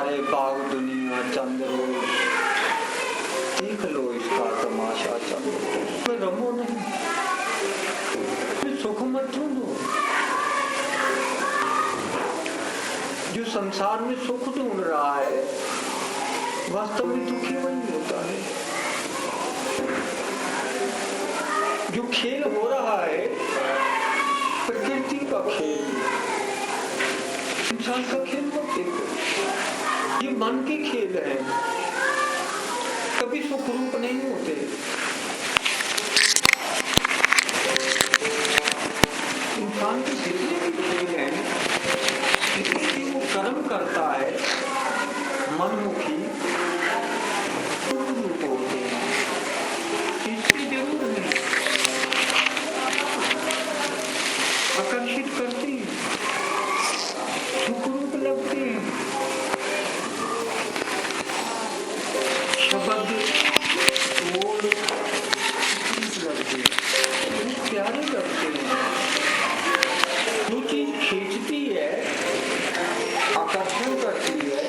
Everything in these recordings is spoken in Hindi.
सारे बाग दुनिया चंद्रो, देख लो इसका तमाशा चंद्रो। रमो नहीं, सुख मत ढूंढो। जो संसार में सुख ढूंढ रहा है वास्तव में दुखी वही होता है। जो खेल हो रहा है प्रकृति का खेल, इंसान का खेल मत देखो, ये मन के खेल है, कभी सुख रूप नहीं होते। इंसान के जितने भी खेल हैं, इसलिए वो कर्म करता है मनमुखी रूप होते हैं, इसकी जरूर नहीं, आकर्षित करते हैं, सुख रूप लगते हैं। शब्द बोल लगते हैं, प्यारे लगते हैं। जो चीज खींचती है, आकर्षण करती है,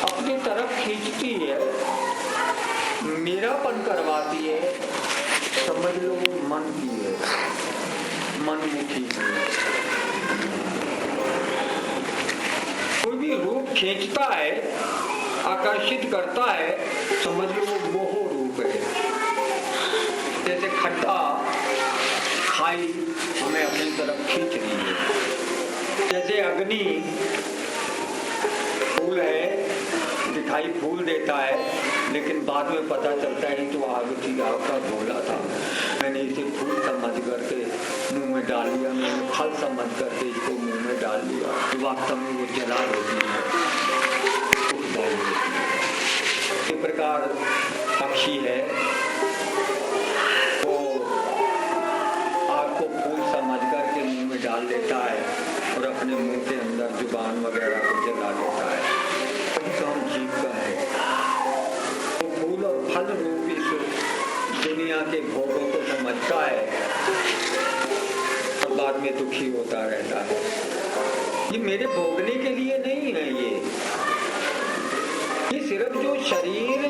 अपनी तरफ खींचती है, मेरापन करवाती है, समझ लो मन की है, मनमुखी है। कोई भी रूप खींचता है, आकर्षित करता है, समझ लो मोह रूप है। जैसे खट्टा खाई हमें अपनी तरफ खींच रही है। जैसे अग्नि फूल है, दिखाई फूल देता है, लेकिन बाद में पता चलता है तो आग थी, आग का गोला था। मैंने इसे फूल समझ करके मुंह में डाल लिया, मैंने फल समझ करके इसको मुंह में डाल लिया। वास्तव में वो जला होती है, इस प्रकार पक्षी है, वो आग को फूल समझ करके मुंह में डाल लेता है और अपने मुंह के अंदर जुबान वगैरह को जला लेता है। काम जीव का है, वो फूल और फल रूप इस दुनिया के भोगों को समझता है और बाद में दुखी होता रहता है। ये मेरे भोगने के लिए नहीं है, ये सिर्फ जो शरीर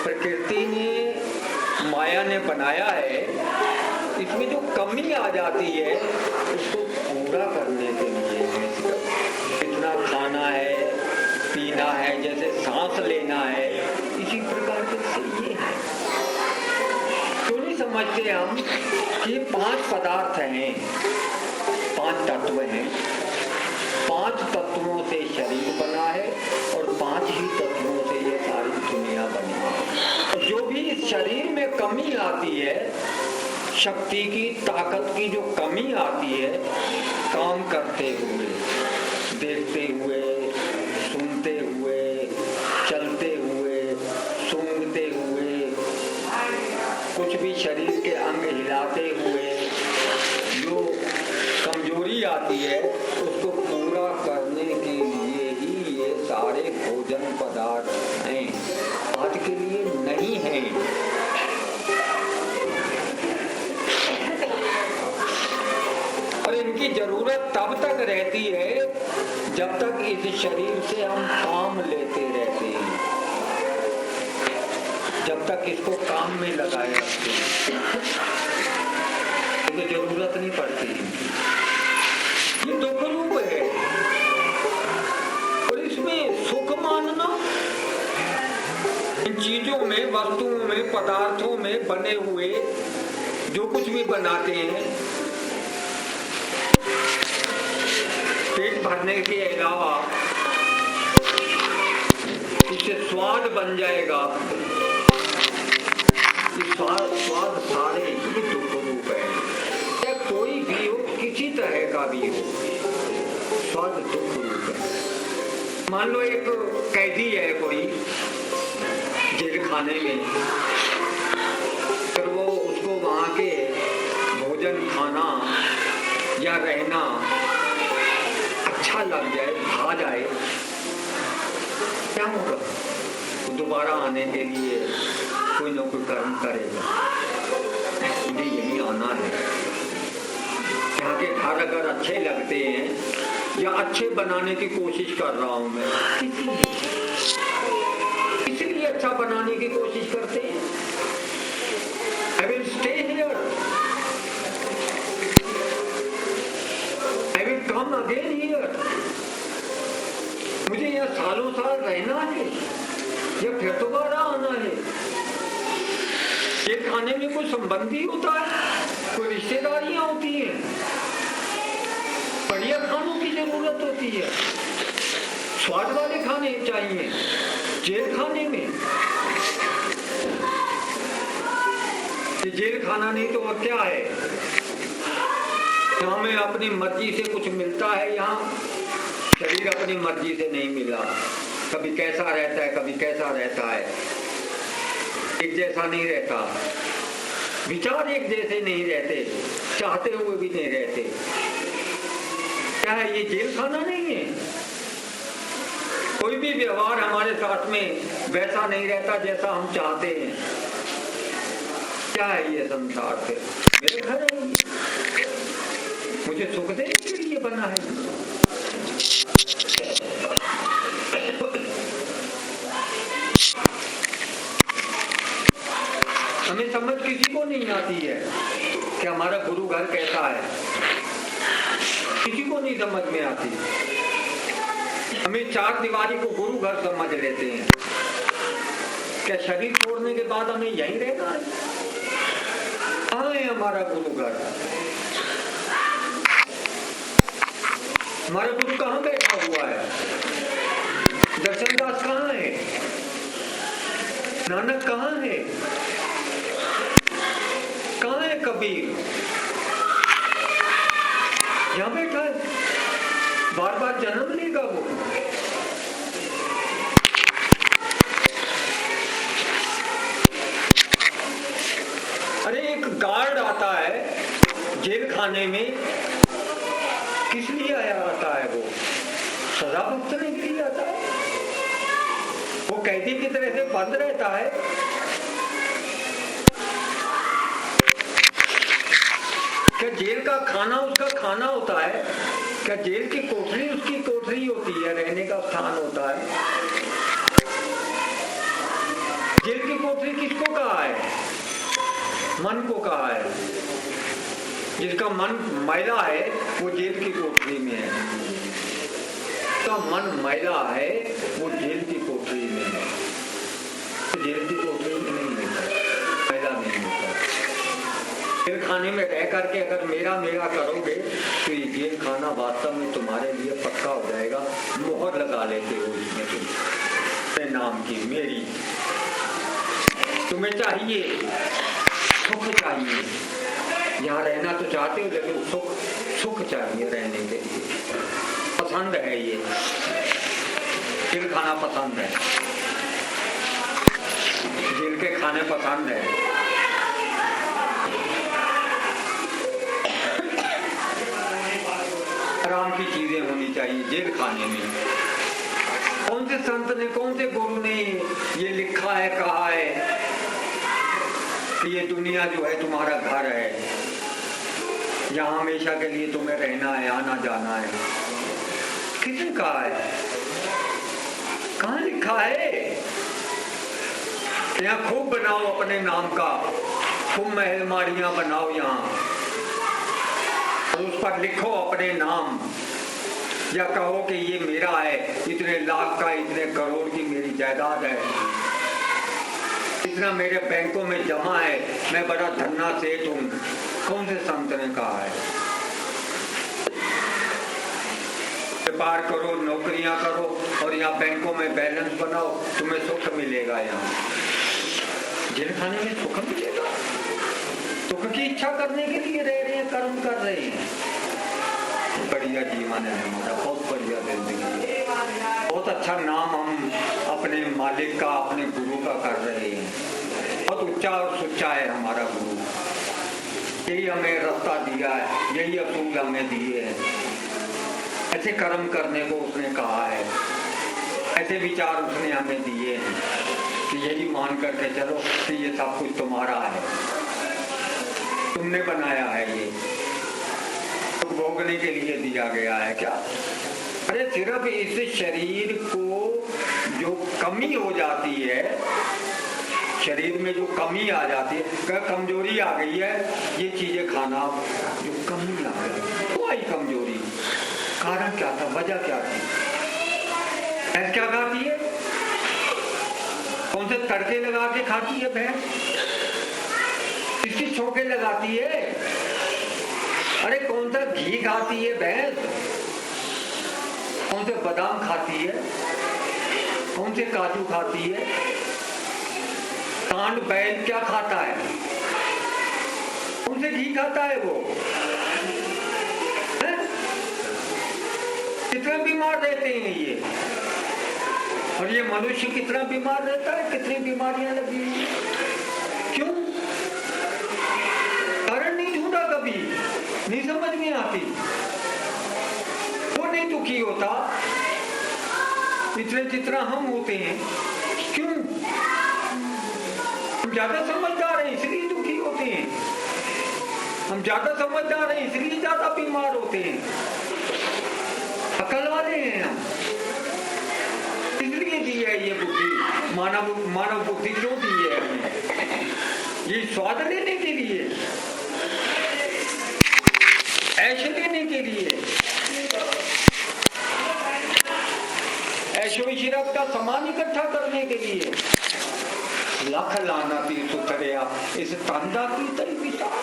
प्रकृति ने माया ने बनाया है, इसमें जो कमी आ जाती है उसको पूरा करने के लिए इतना खाना है, पीना है, जैसे सांस लेना है, इसी प्रकार से ये है। तो नहीं समझते हम कि 5 पदार्थ हैं, 5 तत्व हैं, 5 तत्वों से शरीर बना है और 5 ही तत्वों से ये सारी दुनिया बनी है। जो भी इस शरीर में कमी आती है, शक्ति की, ताकत की जो कमी आती है, काम करते हुए, देखते हुए, सुनते हुए, चलते हुए, सूंघते हुए, कुछ भी शरीर के अंग हिलाते हुए जो कमजोरी आती है, उसको पूरा करने के लिए ही ये सारे भोजन पदार्थ हैं, आज के लिए नहीं हैं। और इनकी जरूरत तब तक रहती है जब तक इस शरीर से हम काम लेते रहते हैं, जब तक इसको काम में लगाए रखते हैं, तो जरूरत नहीं पड़ती। ये दुख रूप है और इसमें सुख मानना, इन चीजों में, वस्तुओं में, पदार्थों में बने हुए जो कुछ भी बनाते हैं, पेट भरने के अलावा इससे स्वाद बन जाएगा, स्वाद सारे ही दुख रूप है। या कोई भी हो, किसी तरह का भी हो, स्वाद दुख रूप है। मान लो एक कैदी है कोई जेल खाने में, फिर वो उसको वहां के भोजन खाना या रहना अच्छा लग जाए, भा जाए, क्या होगा? दोबारा आने के लिए कोई ना कोई कर्म करेगा, मुझे यही आना है। यहाँ के घर अगर अच्छे लगते हैं या अच्छे बनाने की कोशिश कर रहा हूं मैं, इसलिए अच्छा बनाने की कोशिश करते हैं। I will stay here. I will come again here. मुझे यहाँ सालों साल रहना है या फिर दोबारा आना है। ये खाने में कोई संबंधी होता है, कोई रिश्तेदारियां होती हैं, बढ़िया खानों की जरूरत होती है, स्वाद वाले खाने चाहिए। जेल खाने में ये जेल खाना नहीं तो और क्या है? हमें अपनी मर्जी से कुछ मिलता है, यहाँ शरीर अपनी मर्जी से नहीं मिला। कभी कैसा रहता है, कभी कैसा रहता है, एक जैसा नहीं रहता, विचार एक जैसे नहीं रहते, चाहते हुए भी नहीं रहते। क्या है ये? जेल खाना नहीं है। कोई भी व्यवहार हमारे साथ में वैसा नहीं रहता जैसा हम चाहते हैं। क्या है ये संसार? से मेरे घर है, मुझे सुख देने के लिए बना है। हमें समझ किसी को नहीं आती है कि हमारा गुरु घर कैसा है, किसी को नहीं समझ में आती। हमें चार दीवारी को गुरु घर समझ लेते हैं। क्या शरीर छोड़ने के बाद हमें यहीं रहना है? कहाँ है हमारा गुरु घर? हमारा गुरु कहाँ बैठा हुआ है? दर्शनदास कहाँ है? नानक कहाँ है? कहाँ है कबीर? यहाँ बैठा है, बार बार जन्म लेगा वो। अरे एक गार्ड आता है जेल खाने में, किस लिए आया आता है? वो सजा भुगतने के लिए आता है। वो कैदी की तरह से बंद रहता है। क्या जेल का खाना उसका खाना होता है? क्या जेल की कोठरी उसकी कोठरी होती है, रहने का स्थान होता है? जेल की कोठरी किसको कहा है? मन को कहा है। जिसका मन मैला है वो जेल की कोठरी में है, जिसका मन मैला है वो जेल की कोठरी में है। जेल की कोठरी में नहीं होता, मैला नहीं होता। जेल खाने में रह करके अगर मेरा मेरा करोगे तो ये जेल खाना वास्तव में तुम्हारे लिए पक्का हो जाएगा। मोहर लगा लेते हो इसमें तुम नाम की मेरी। तुम्हें चाहिए सुख, चाहिए यहाँ रहना तो चाहते हो, लेकिन सुख चाहिए रहने के लिए। पसंद है ये जेल खाना, पसंद है जेल के खाने, पसंद है। आराम की चीजें होनी चाहिए जेल खाने में। कौन से संत ने, कौन से गुरु ने ये लिखा है, कहा है कि ये दुनिया जो है तुम्हारा घर है, यहाँ हमेशा के लिए तुम्हें रहना है, आना जाना है? किसने कहा है? कहाँ लिखा है? यहाँ खूब बनाओ अपने नाम का, खूब महल माड़ियां बनाओ यहाँ, और उस पर लिखो अपने नाम, या कहो कि ये मेरा है, इतने लाख का, इतने करोड़ की मेरी जायदाद है, इतना मेरे बैंकों में जमा है, मैं बड़ा धन्ना सेठ हूं। कौन से संत ने कहा है? व्यापार करो, नौकरियां करो और यहाँ बैंकों में बैलेंस बनाओ, तुम्हें सुख मिलेगा। यहाँ जेल खाने में सुख मिलेगा? सुख की इच्छा करने के लिए रह रहे हैं, कर्म कर रहे हैं। बढ़िया जीवन है हमारा, बहुत बढ़िया जिंदगी, बहुत अच्छा नाम हम अपने मालिक का, अपने गुरु का कर रहे हैं। बहुत उच्चा और सुच्चा है हमारा गुरु। यही हमें रास्ता दिया है, यही असूल हमें दिए हैं। ऐसे कर्म करने को उसने कहा है, ऐसे विचार उसने हमें दिए हैं कि यही मान करके चलो कि ये सब कुछ तुम्हारा है, तुमने बनाया है ये। सुख भोगने के लिए दिया गया है क्या? अरे सिर्फ इस शरीर को जो कमी हो जाती है, शरीर में जो कमी आ जाती है, कमजोरी आ गई है, ये चीजें खाना जो कमी आ गई, वो आई कमजोरी, कारण क्या था, वजह क्या थी? भैंस क्या खाती है? कौन से तड़के लगा के खाती है भैंस? किसकी छोके लगाती है? अरे कौन सा घी खाती है भैंस? कौन से बादाम खाती है? कौन से काजू खाती है? सांड बैल क्या खाता है? कौन से घी खाता है वो? कितने बीमार रहते हैं ये, और ये मनुष्य कितना बीमार रहता है, कितनी बीमारियां लगी हुई, क्यों? कारण नहीं ढूंढा कभी, नहीं समझ में आती। वो नहीं दुखी होता इतने जितना हम होते हैं, क्यों? हम ज्यादा समझदार हैं इसलिए दुखी होते हैं, हम ज्यादा समझदार हैं इसलिए ज्यादा बीमार होते हैं, अकल वाले हैं हम, इसलिए दी है ये बुद्धि, मानव बुद्धि क्यों दी है हमें? ये स्वाद लेने के लिए, ऐश लेने के लिए, ऐशो इशरत का सामान इकट्ठा करने के लिए। लख लाना तीर्थ उतरिया इस तंदा की तई विचार,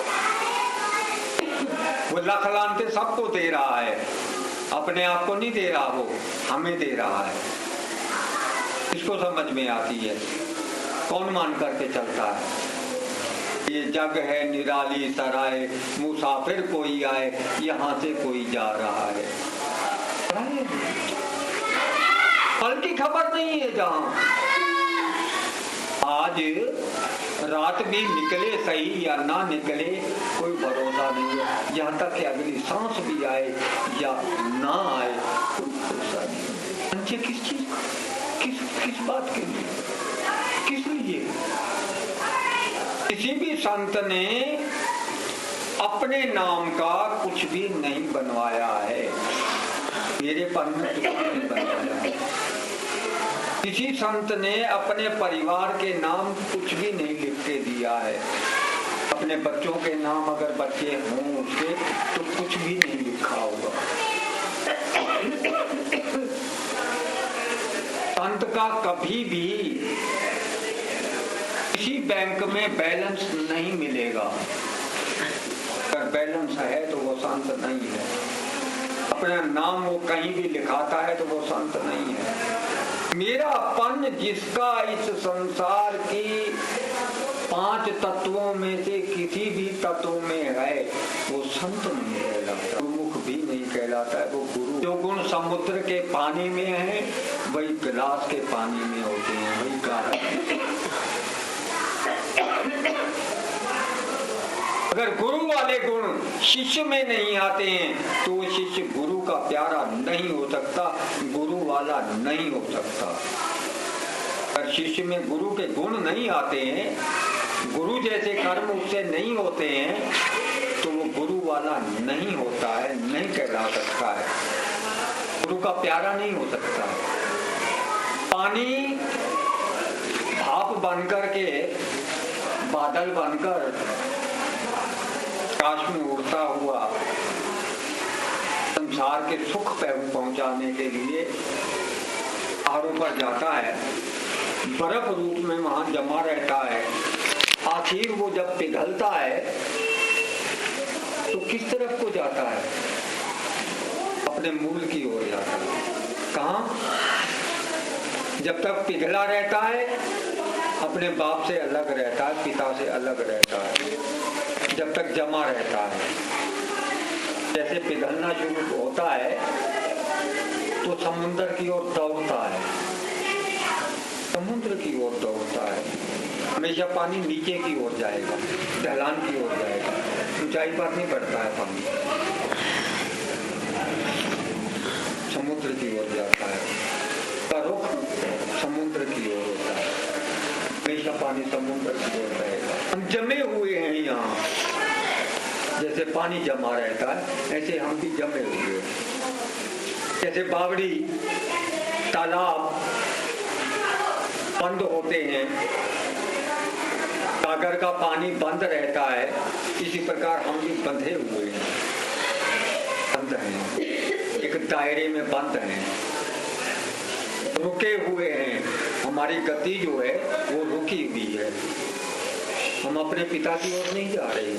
वो लख लानते सबको दे रहा है, अपने आप को नहीं दे रहा, वो हमें दे रहा है। इसको समझ में आती है, कौन मान करके चलता है। ये जग है निराली सराय, मुसाफिर कोई आए यहाँ से कोई जा रहा है, कल की खबर नहीं है। जहां आज रात भी निकले सही या ना निकले कोई भरोसा नहीं है, यहाँ तक कि अगली सांस भी आए या ना आए कोई भरोसा नहीं। अंचे किस चीज, किस बात के लिए, किस लिए? किसी भी संत ने अपने नाम का कुछ भी नहीं बनवाया है, मेरे पर में कुछ नहीं बनवाया है। किसी संत ने अपने परिवार के नाम कुछ भी नहीं लिख के दिया है, अपने बच्चों के नाम अगर बच्चे हों उसके तो कुछ भी नहीं लिखा होगा। संत का कभी भी किसी बैंक में बैलेंस नहीं मिलेगा, अगर बैलेंस है तो वो संत नहीं है। अपना नाम वो कहीं भी लिखाता है तो वो संत नहीं है। मेरा पन जिसका इस संसार की 5 तत्वों में से किसी भी तत्व में है वो संत नहीं कहलाता, गुरुमुख भी नहीं कहलाता है, वो गुरु। जो गुण समुद्र के पानी में है वही गिलास के पानी में होते हैं, वही कारण। अगर गुरु वाले गुण शिष्य में नहीं आते हैं तो वो शिष्य गुरु का प्यारा नहीं हो सकता, गुरु वाला नहीं हो सकता। अगर शिष्य में गुरु के गुण नहीं आते हैं, गुरु जैसे कर्म उससे नहीं होते हैं तो वो गुरु वाला नहीं होता है, नहीं कहला सकता है, गुरु का प्यारा नहीं हो सकता। पानी भाप बनकर के, बादल बनकर आकाश में उड़ता हुआ संसार के सुख पहुंचाने के लिए पहाड़ों पर जाता है, बर्फ रूप में वहां जमा रहता है, आखिर वो जब पिघलता है तो किस तरफ को जाता है? अपने मूल की ओर जाता है। कहाँ? जब तक पिघला रहता है अपने बाप से अलग रहता है, पिता से अलग रहता है, जब तक जमा रहता है। जैसे पिघलना शुरू होता है तो समुद्र की ओर दौड़ता है, समुद्र की ओर दौड़ता है, हमेशा पानी नीचे की ओर जाएगा, ढलान की ओर जाएगा, ऊंचाई पर नहीं बढ़ता है पानी, समुद्र की ओर जाता है, का रुख समुद्र की ओर होता है, हमेशा पानी समुद्र की ओर रहेगा। हम जमे हुए हैं यहाँ, जैसे पानी जमा रहता है ऐसे हम भी जमे हुए हैं। जैसे बावड़ी तालाब बंद होते हैं, सागर का पानी बंद रहता है, इसी प्रकार हम भी बंधे हुए हैं, बंद हैं, एक दायरे में बंद हैं, रुके हुए हैं। हमारी गति जो है वो रुकी हुई है। हम अपने पिता की ओर नहीं जा रहे,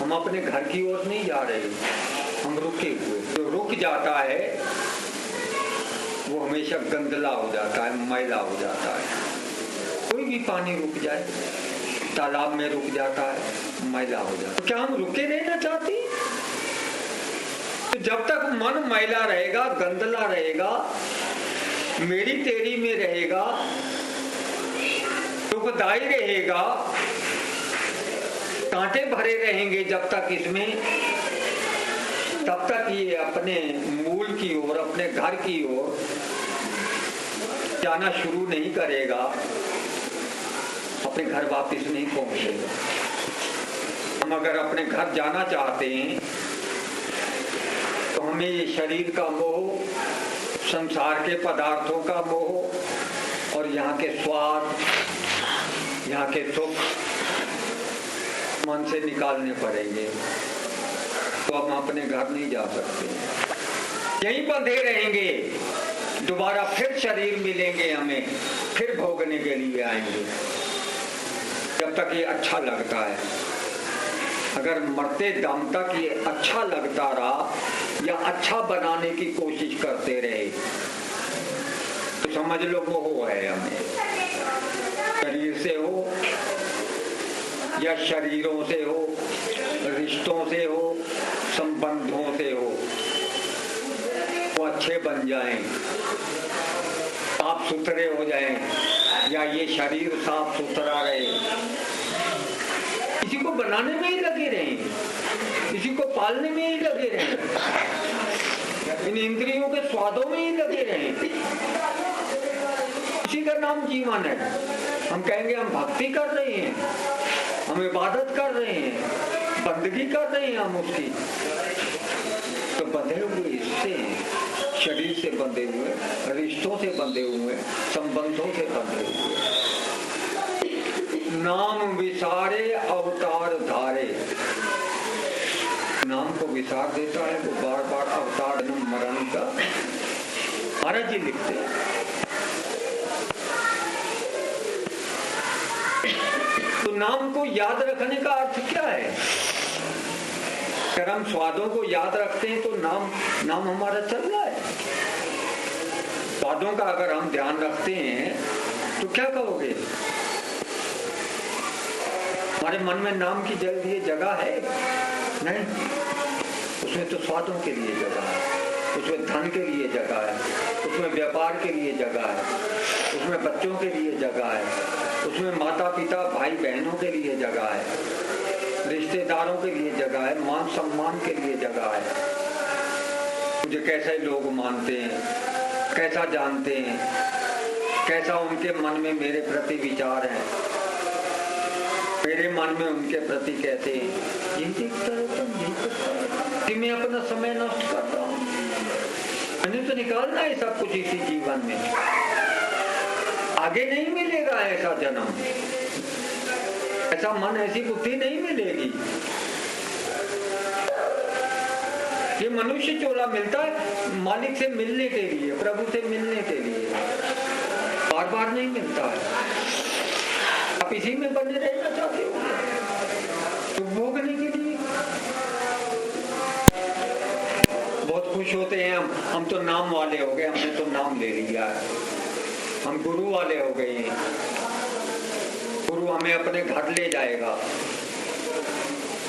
हम अपने घर की ओर नहीं जा रहे, हम रुके हुए। जो रुक जाता है वो हमेशा गंदला हो जाता है, मैला हो जाता है। कोई भी पानी रुक जाए, तालाब में रुक जाता है, मैला हो जाता है। तो क्या हम रुके रहना चाहते? तो जब तक मन मैला रहेगा, गंदला रहेगा, मेरी तेरी में रहेगा, दुखदाई रहेगा, कांटे भरे रहेंगे जब तक इसमें, तब तक ये अपने मूल की ओर, अपने घर की ओर जाना शुरू नहीं करेगा, अपने घर वापस नहीं पहुंचेगा। हम अगर अपने घर जाना चाहते हैं तो हमें ये शरीर का मोह, संसार के पदार्थों का मोह और यहाँ के स्वाद, यहाँ के सुख मन से निकालने पड़ेंगे। तो हम अपने घर नहीं जा सकते, यहीं बंधे रहेंगे। दोबारा फिर शरीर मिलेंगे हमें, फिर भोगने के लिए आएंगे, जब तक ये अच्छा लगता है। अगर मरते दम तक ये अच्छा लगता रहा या अच्छा बनाने की कोशिश करते रहे तो समझ लो मोह है हमें, शरीर से हो या शरीरों से हो, रिश्तों से हो, संबंधों से हो, वो अच्छे बन जाएं, साफ सुथरे हो जाएं, या ये शरीर साफ सुथरा रहे। किसी को बनाने में ही लगे रहें, किसी को पालने में ही लगे रहें, इन इंद्रियों के स्वादों में ही लगे रहें। इसी का नाम जीवन है। हम कहेंगे हम भक्ति कर रहे हैं, हम इबादत कर रहे हैं, बंदगी कर रहे हैं हम उसकी, तो बंधे हुए इससे, शरीर से बंधे हुए, रिश्तों से बंधे हुए, संबंधों से बंधे हुए। नाम विसारे अवतार धारे, नाम को विसार देता है वो बार बार अवतार मरण का। महाराज जी लिखते हैं तो नाम को याद रखने का अर्थ क्या है? अगर हम स्वादों को याद रखते हैं तो नाम हमारा चल रहा है। स्वादों का अगर हम ध्यान रखते हैं तो क्या कहोगे? हमारे मन में नाम की जगह है नहीं, उसमें तो स्वादों के लिए जगह है, उसमें धन के लिए जगह है, उसमें व्यापार के लिए जगह है, उसमें बच्चों के लिए जगह है, उसमें माता पिता भाई बहनों के लिए जगह है, रिश्तेदारों के लिए जगह है, मान सम्मान के लिए जगह है। मुझे कैसे लोग मानते हैं, कैसा जानते हैं, कैसा उनके मन में मेरे प्रति विचार है, मेरे मन में उनके प्रति कैसे हैं, ये देखता रहता हूँ कि मैं अपना समय नष्ट कर रहा हूँ। मैंने तो निकालना है सब कुछ इसी जीवन में, आगे नहीं मिलेगा ऐसा जन्म, ऐसा मन, ऐसी बुद्धि नहीं मिलेगी। ये मनुष्य चोला मिलता है मालिक से मिलने के लिए, प्रभु से मिलने के लिए, बार बार नहीं मिलता है। आप इसी में बने रहना चाहते हो तो भोगने के लिए बहुत खुश होते हैं हम तो नाम वाले हो गए, हमने तो नाम ले लिया है, हम गुरु वाले हो गए हैं, गुरु हमें अपने घर ले जाएगा,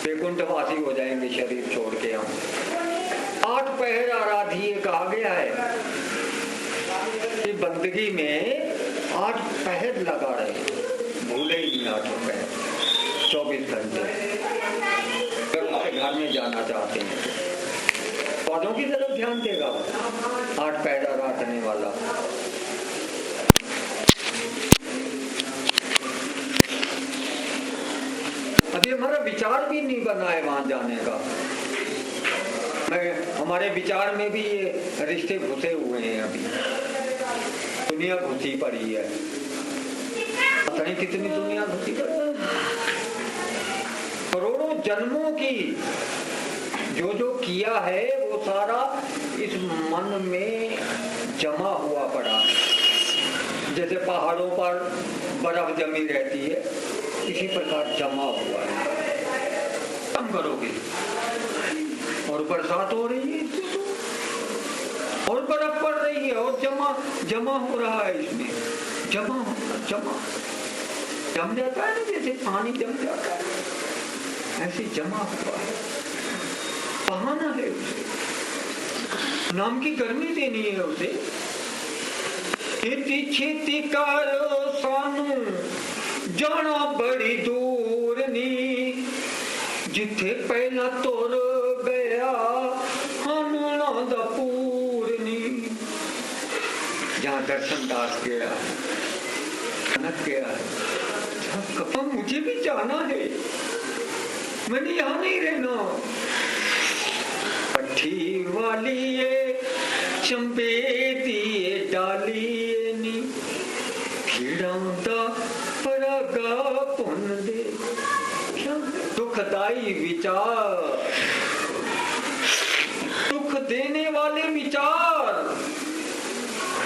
वैकुंठवासी हो जाएंगे शरीर छोड़ के हम। 8 पहर आराधिए कहा गया है कि बंदगी में 8 पहर लगा रहे, भूले ही नहीं 8 पहर, 24 घंटे। अगर उसके घर में जाना चाहते हैं पौधों की तरफ ध्यान देगा 8 पहर आराधने वाला। अब ये हमारा विचार भी नहीं बना है वहां जाने का। हमारे विचार में भी ये रिश्ते घुसे हुए हैं, अभी दुनिया घुसी पड़ी है। पता नहीं कितनी दुनिया घुसी पड़ी है। करोड़ों जन्मों की जो जो किया है वो सारा इस मन में जमा हुआ पड़ा है। जैसे पहाड़ों पर बर्फ जमी रहती है, इसी प्रकार जमा हुआ है। कम करोगे और बरसात हो रही है और बर्फ पड़ रही है और जमा हो रहा है, इसमें जम जाता है ना, जैसे पानी जम जाता है ऐसे जमा हुआ है। बहाना है उसे, नाम की गर्मी देनी है उसे। खेती खेती करो सानू जाना बड़ी दूर नी, जिथे पहला तुर गया हानना दा पूरनी। जहाँ दर्शन दास गया, कनक गया, कपा मुझे भी जाना है, मैंने यहाँ नहीं रहना। पट्टी वाली ये चंपे दिए डाली नी, खीड़ा दा परागा पुन दे। दुखदाई विचार, दुख देने वाले विचार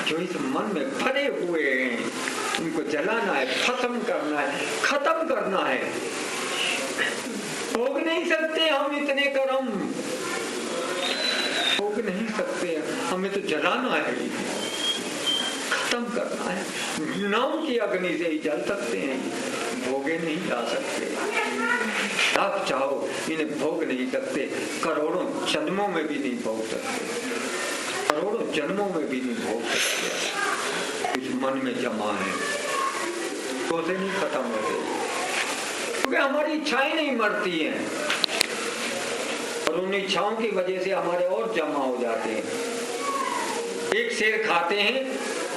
जो इस मन में भरे हुए हैं, उनको जलाना है, खत्म करना है। भोग नहीं सकते हम इतने कर्म, भोग नहीं सकते, हमें तो जलाना है, खत्म करना है। नाम की अग्नि से ही जल सकते हैं, भोगे नहीं जा सकते। आप चाहो इन्हें भोग नहीं सकते, करोड़ों जन्मों में भी नहीं भोग सकते, करोड़ों जन्मों में भी नहीं भोग सकते। कुछ मन में जमा है तो से नहीं खत्म होते, क्योंकि हमारी इच्छाएं नहीं मरती हैं और उन इच्छाओं की वजह से हमारे और जमा हो जाते हैं। एक सेर खाते हैं,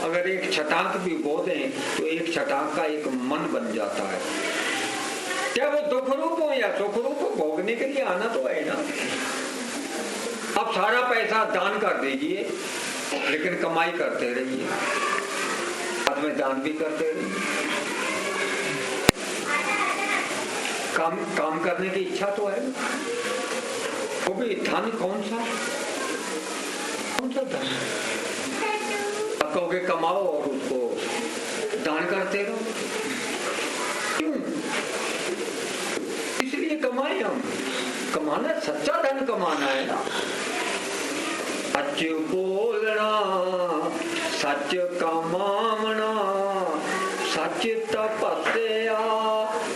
अगर एक छटाक भी बो दें तो एक छटाक का एक मन बन जाता है। क्या वो दुख रूप हो या सुख रूप हो, भोगने के लिए आना तो है ना। अब सारा पैसा दान कर दीजिए, लेकिन कमाई करते रहिए, बाद में दान भी करते रहिए। काम करने की इच्छा तो है, वो भी धन कौन सा धन। अब कहोगे कमाओ और उसको दान करते रहो, क्यों? इसलिए कमाए हम, कमाना सच्चा धन कमाना है ना। सच बोलना, सच कमावना, सच तपस्या,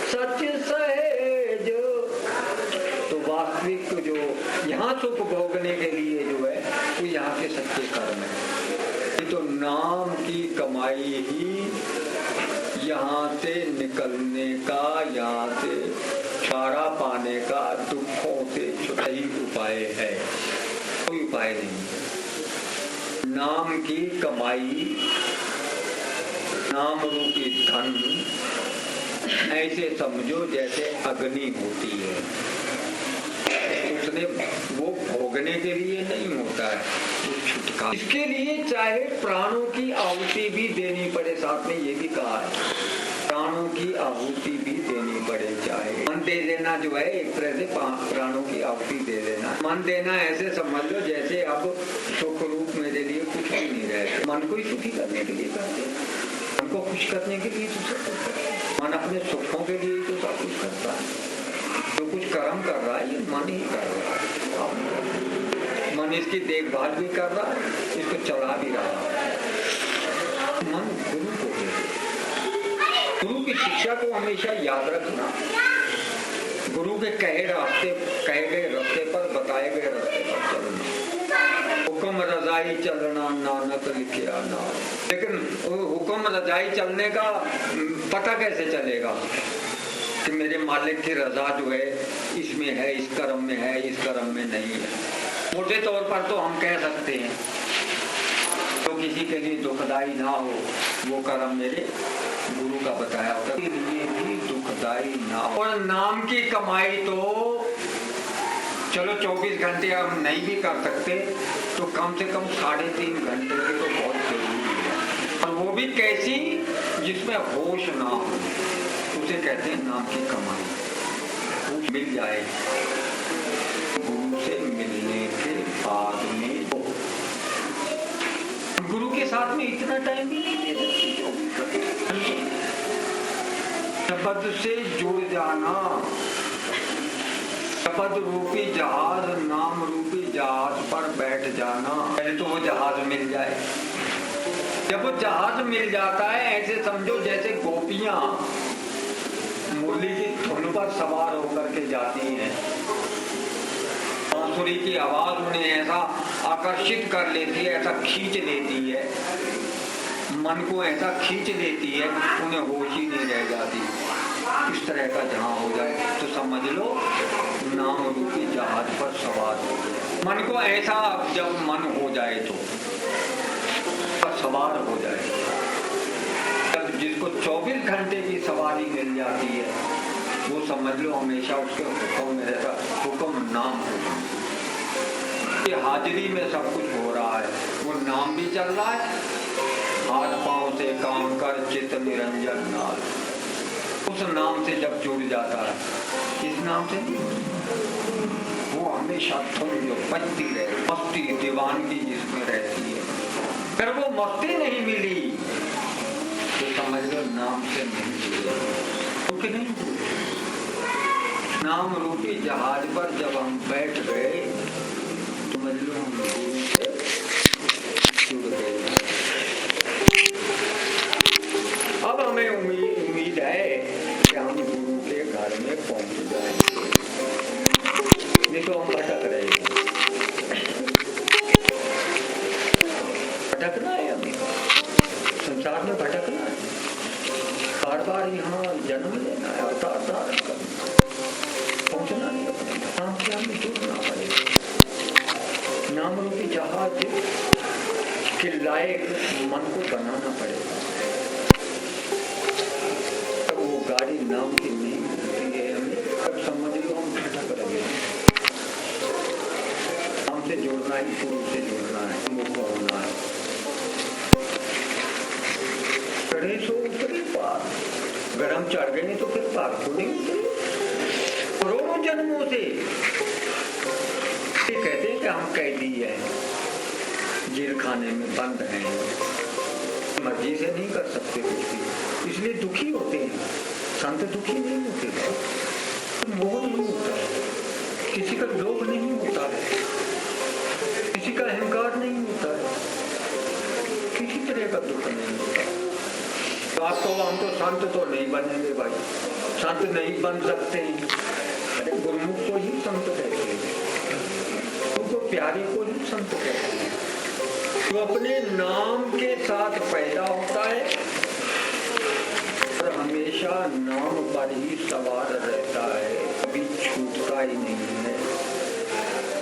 सच सहेज। तो वास्तविक जो यहाँ सुख भोगने के लिए जो है वो यहाँ के सच्चे कर्म है। तो नाम की कमाई ही यहाँ से निकलने का, यहाँ से छुटकारा पाने का, दुखों से सही उपाय है, कोई उपाय नहीं। नाम की कमाई, नाम रूपी धन ऐसे समझो जैसे अग्नि होती है, उसने वो भोगने के लिए नहीं होता है, वो छुटकारा। इसके लिए चाहे प्राणों की आहुति भी देनी पड़े, साथ में ये भी कहा है प्राणों की आहुति भी देनी पड़े। चाहे मन दे देना जो है एक तरह से प्राणों की आहुति दे देना। मन देना ऐसे समझ लो जैसे अब सुख रूप मेरे लिए कुछ भी नहीं रहे, मन को ही सुखी करने के लिए करते, मन को खुश करने के लिए तो सब करता है, मन अपने सुखों के लिए तो सब कुछ करता है। जो कुछ कर्म कर रहा है ये मन ही कर रहा है, मन इसकी देखभाल भी कर रहा है, इसको चला भी रहा है। मन गुरु को दे, गुरु की शिक्षा को हमेशा याद रखना, गुरु के कहे गए रास्ते पर, बताए गए रास्ते पर चलना। हुक्म रजाई चलना नानक लिखिया नाम। लेकिन हुक्म रजाई चलने का पता कैसे चलेगा कि मेरे मालिक की रजा जो है इसमें है, इस कर्म में है, इस कर्म में नहीं है। मोटे तौर पर तो हम कह सकते हैं तो किसी के लिए दुखदाई ना हो वो कर्म मेरे गुरु का बताया होता है, ये भी दुखदाई दाई नाम। और नाम की कमाई तो चलो 24 घंटे हम नहीं भी कर सकते तो कम से कम 3.5 घंटे की तो बहुत जरूरी है। और वो भी कैसी, जिसमें होश ना हो, उसे कहते हैं नाम की कमाई। होश मिल जाए गुरु से मिलने के बाद में। गुरु के साथ में इतना टाइम भी नहीं है, शब्द से जुड़ जाना। शब्द रूपी जहाज, नाम रूपी जहाज पर बैठ जाना। पहले तो वो जहाज मिल जाए। जब वो जहाज मिल जाता है, ऐसे समझो जैसे गोपियां मुरली की धुन पर सवार होकर के जाती हैं। बांसुरी की आवाज उन्हें ऐसा आकर्षित कर लेती है, ऐसा खींच लेती है, मन को ऐसा खींच लेती है, उन्हें होश ही नहीं रह जाती। इस तरह का जहां हो जाए तो समझ लो नाम रूपी जहाज पर सवार हो गए। मन को ऐसा, जब मन हो जाए तो सवार हो जाए। जब जिसको 24 घंटे की सवारी मिल जाती है, वो समझ लो हमेशा उसके हुक्म में रहता। हुक्म नाम की हाजिरी में सब कुछ हो रहा है, वो नाम भी चल रहा है। हाथ पांव से काम कर चित्त निरंजन नाल, उस नाम से जब जुड़ जाता है, इस नाम से वो हमेशा धुन जो बजती रहे, मस्ती दीवानगी जिसमें रहती है। अगर वो मस्ती नहीं मिली तो समझ लो नाम से नहीं जुड़े, क्योंकि नहीं नाम रूपी जहाज पर जब हम बैठ गए तो समझ लो हम गुरु से जुड़ गए। अब हमें उम्मीद है कि हम गुरु के घर में पहुंच जाएंगे, नहीं तो हम भटक रहे हैं। भटकना है, हमें संसार में भटकना है, बार बार यहाँ जन्म लेना है, अवतार धारण करना, पहुंचना नहीं अपने नाम से हमें जुड़ना पड़ेगा। नाम रूपी जहाज के लायक मन को बनाना पड़ेगा। गाड़ी नाम की नहीं मिलती है हमें, अब समझ लो हम भटक रहे हैं। नाम से जोड़ना है, गुरु से जोड़ना है, मुख होना है। चढ़े सो उतरे पार, अगर हम चढ़ गए तो फिर पार क्यों नहीं उतरे? करोड़ों जन्मों से कहते हैं कि हम कैदी हैं, जेल खाने में बंद हैं, मर्जी से नहीं कर सकते कुछ भी, इसलिए दुखी होते हैं। संत दुखी नहीं होते, मोह नहीं होता, किसी का लोभ नहीं होता है, किसी का अहंकार नहीं होता है, किसी तरह का दुख नहीं होता। तो आपको हम तो संत तो नहीं बनेंगे भाई, संत नहीं बन सकते हैं। अरे गुरुमुख को ही संत कहते हैं, उनको प्यारे को ही संत कहते हैं। तो अपने नाम के साथ पैदा होता है और हमेशा नाम पर ही सवार रहता है, कभी छूटता ही नहीं है।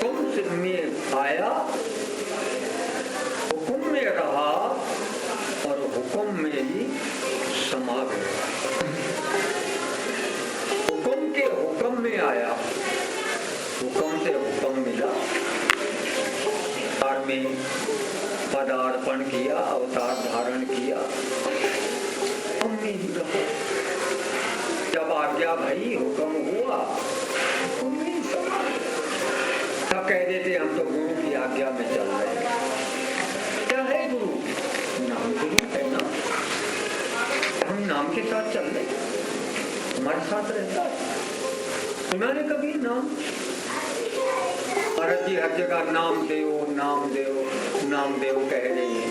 हुक्म में आया, हुक्म में रहा और हुक्म में ही समा गया। हुक्म के हुक्म में आया, हुक्म से हुक्म मिला, में पदार्पण किया, अवतार धारण किया, हमने ही रहा। जब आज्ञा भई, हुक्म हुआ, तब कह देते हम तो गुरु की आज्ञा में चल रहे हैं। क्या है गुरु? नाम गुरु है ना, हम नाम के साथ चल रहे, हमारे साथ रहता है। सुना ने कभी नाम? भारत जी हर जगह नाम देव, नाम देव, नाम देव कह रही है।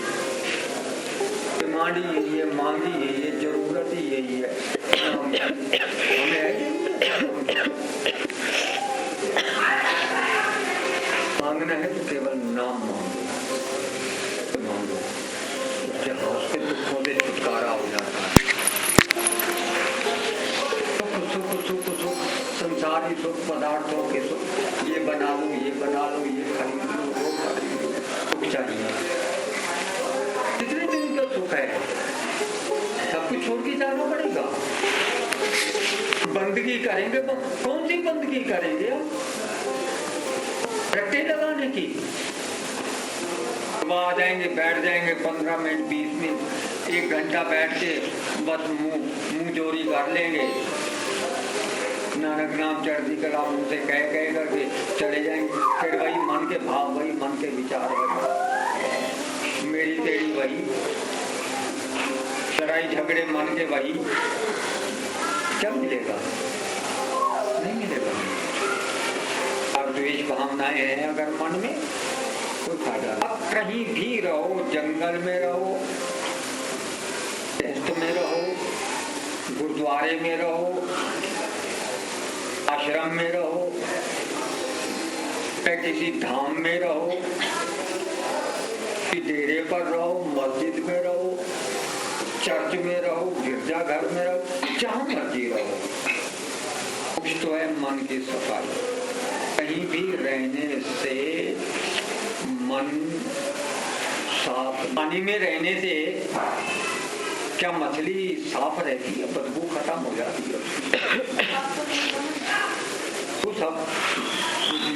डिमांड यही है, मांगी यही है, जरूरत ही यही है। मांगना है तो केवल नाम मांगो, मांगो, उसके हाथ से दुखों से छुटकारा हो जाता है। सुख सुख सुख सुख, संसारी सुख, पदार्थों के सुख, ये बना लो, ये बना लो, ये खरीद लो, वो खरीद लो, सुख चाहिए। कितने दिन का सुख है, सब कुछ छोड़ के जाना पड़ेगा। बंदगी करेंगे, कौन सी बंदगी करेंगे हम? रट्टे लगाने की। आ जाएंगे, बैठ जाएंगे 15 मिनट 20 मिनट 1 घंटा बैठ के बस मुंह जोरी कर लेंगे, नानक नाम चढ़ती कलाम उनसे कह करके चले जाएंगे। फिर वही मन के भाव, वही मन के विचार, वही मेरी तेरी, वही लड़ाई झगड़े मन के, वही क्या मिलेगा? नहीं मिलेगा। अब द्वेष भावनाएं हैं अगर मन में, कोई फायदा। अब कहीं भी रहो, जंगल में रहो, में रहो, गुरुद्वारे में रहो, आश्रम में रहो, किसी धाम में रहो, डेरे पर रहो, मस्जिद में रहो, चर्च में रहो, गिरजाघर में रहो, जहां मर्जी रहो, कुछ तो है मन की सफाई। कहीं भी रहने से मन साफ। पानी में रहने से क्या मछली साफ रहती है? बदबू खत्म हो जाती है। तो सब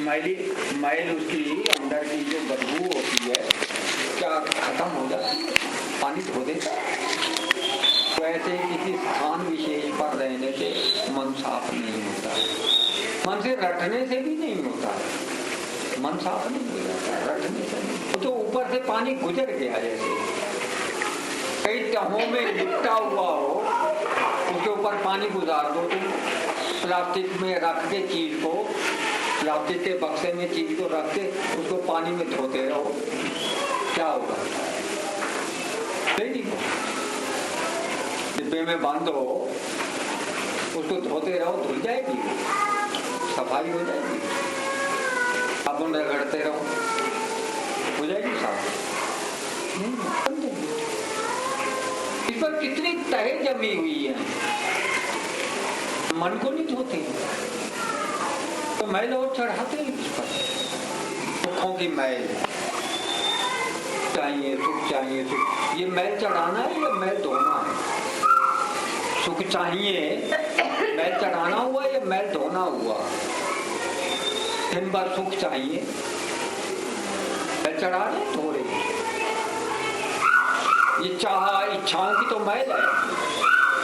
मैल उसकी अंदर की जो बदबू होती है क्या खत्म हो जाती है? पानी धो देता है। वैसे किसी स्थान विशेष पर रहने से मन साफ नहीं होता है। मन से रटने से भी नहीं होता है, मन साफ नहीं हो जाता, रटने से नहीं। तो ऊपर से पानी गुजर गया, जैसे कई तहों में लिपटा हुआ हो, उसके ऊपर पानी गुजार दो तुम, प्लास्टिक में रख के चीज को, प्लास्टिक के बक्से में चीज को रख के उसको पानी में धोते रहो, क्या होगा? नहीं, डिब्बे में बंद हो, उसको धोते रहो, धुल जाएगी, सफाई हो जाएगी। साबुन रगड़ते रहो, हो जाएगी साफ। इस पर कितनी तह जमी हुई है, मन को नहीं धोते तो मैल और चढ़ाते हैं इस पर। दुखों की मैल चाहिए, सुख चाहिए, सुख, ये मैल चढ़ाना है या मैल धोना है? सुख चाहिए, मैल चढ़ाना हुआ या मैल धोना हुआ? दिन भर सुख चाहिए, मैल चढ़ा रहे थोड़े। ये इच्छाओं की तो मैल है,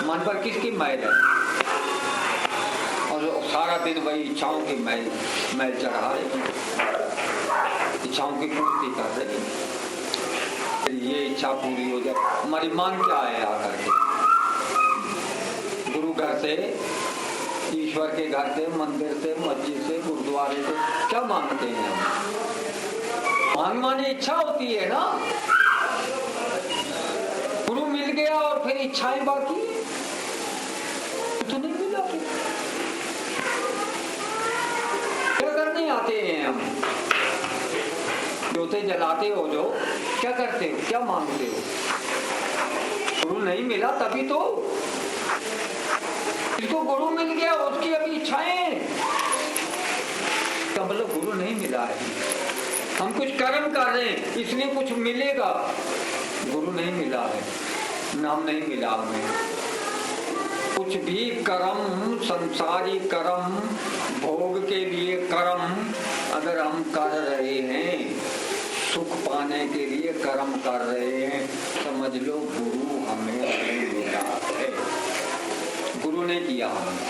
मन पर किसकी मैल है? और सारा दिन वही इच्छाओं की मैल चढ़ा रहे, इच्छाओं की पूर्ति कर रहे। ये इच्छा पूरी हो जाए, हमारी मांग क्या है? आकर के गुरु घर से, ईश्वर के घर से, मंदिर से, मस्जिद से, गुरुद्वारे से क्या मांगते हैं हम? मांग माने इच्छा होती है ना। गुरु मिल गया और फिर इच्छाएं बाकी तो नहीं मिला। क्या करने आते हैं हम? जोते जलाते हो जो, क्या करते हो, क्या मांगते हो? गुरु नहीं मिला तभी तो। जिसको गुरु मिल गया उसकी अभी इच्छाएं, तो मतलब गुरु नहीं मिला है। हम कुछ कर्म कर रहे हैं इसलिए कुछ मिलेगा, गुरु नहीं मिला है, नाम नहीं मिला हमें। कुछ भी कर्म, संसारी कर्म, भोग के लिए कर्म अगर हम कर रहे हैं, सुख पाने के लिए कर्म कर रहे हैं, समझ लो गुरु हमें नहीं मिला है, गुरु ने किया हमें।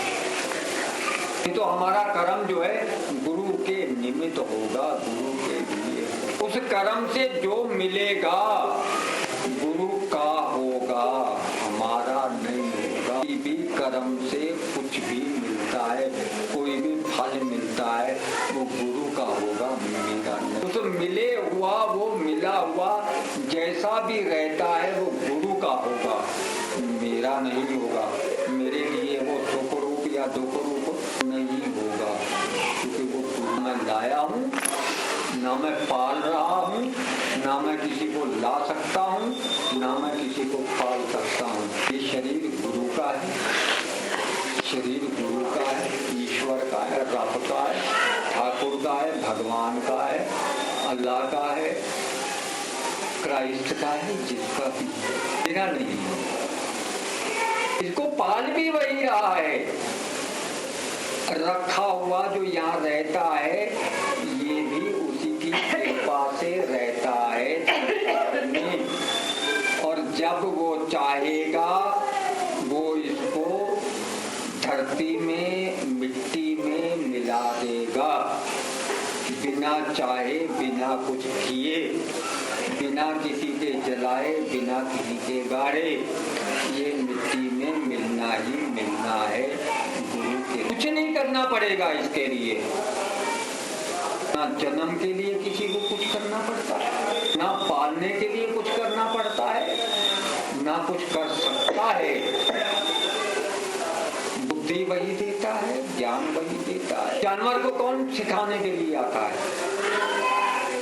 तो हमारा कर्म जो है गुरु के निमित्त होगा, गुरु के लिए। उस कर्म से जो मिलेगा गुरु का होगा, हमारा नहीं होगा। कोई भी कर्म से कुछ भी मिलता है, कोई भी फल मिलता है, वो गुरु का होगा, मेरा नहीं। उस मिले हुआ, वो मिला हुआ जैसा भी रहता है वो गुरु का होगा, मेरा नहीं होगा। मेरे लिए वो सुख रूप या दुख रूप नहीं होगा, क्योंकि वो गुरु मैं लाया हूँ, ना मैं पाल रहा हूँ, ना मैं किसी को ला सकता हूँ, ना मैं किसी को पाल सकता हूँ। ये शरीर गुरु का है, शरीर गुरु का है, ईश्वर का है, रब का है, ठाकुर का है, भगवान का है, अल्लाह का है, क्राइस्ट का है, जिसका भी मेरा नहीं है। इसको पाल भी वही रहा है, रखा हुआ जो यहाँ रहता है ये भी उसी की कृपा से रहता है संसार में। और जब वो चाहेगा वो इसको धरती में मिट्टी में मिला देगा, बिना चाहे बिना कुछ किए, बिना किसी के जलाए, बिना किसी के गाड़े, ये मिट्टी में मिलना ही मिलना है गुरु के। कुछ नहीं करना पड़ेगा इसके लिए, ना जन्म के लिए किसी को कुछ करना पड़ता है, ना पालने के लिए कुछ करना पड़ता है, ना कुछ कर सकता है। बुद्धि वही देता है, ज्ञान वही देता है। जानवर को कौन सिखाने के लिए आता है?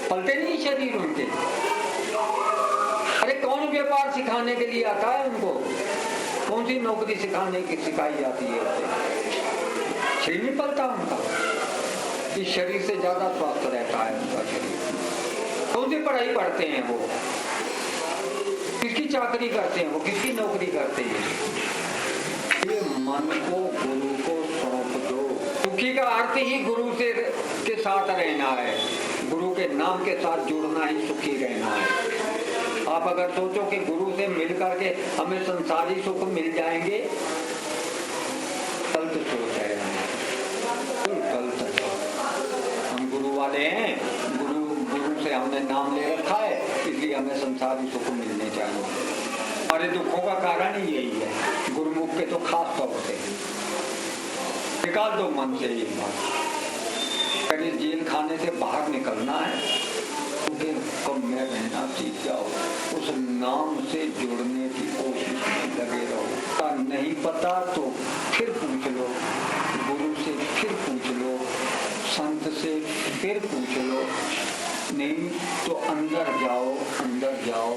पलते नहीं शरीर उनके। अरे कौन व्यापार सिखाने के लिए आता है उनको? कौन सी नौकरी सिखाई जाती है उसे? शरीर नहीं पलता उनका। इस शरीर से ज्यादा स्वस्थ रहता है उनका शरीर। कौन सी पढ़ाई पढ़ते हैं वो? किसकी चाकरी करते हैं वो? किसकी नौकरी करते हैं? ये मन को गुरु को सौंप दो। सुखी का अर्थ ही गुरु से के साथ रहना है, गुरु के नाम के साथ जुड़ना ही सुखी रहना है। आप अगर सोचो कि गुरु से मिल करके हमें संसारी सुख मिल जाएंगे, गलत सोच है, गलत है। हम गुरु वाले हैं, गुरु से हमने नाम ले रखा है, इसलिए हमें संसारी सुख मिलने चाहिए। हमारे दुखों का कारण ही यही है, गुरुमुख के तो खास तौर से। निकाल दो मन से ये बात। अगर जेल खाने से बाहर निकलना है तो कब में रहना सीख जाओ, उस नाम से जुड़ने की कोशिश में लगे रहो। नहीं पता तो फिर पूछ लो, गुरु से फिर पूछ लो, संत से फिर पूछ लो, नहीं तो अंदर जाओ, अंदर जाओ।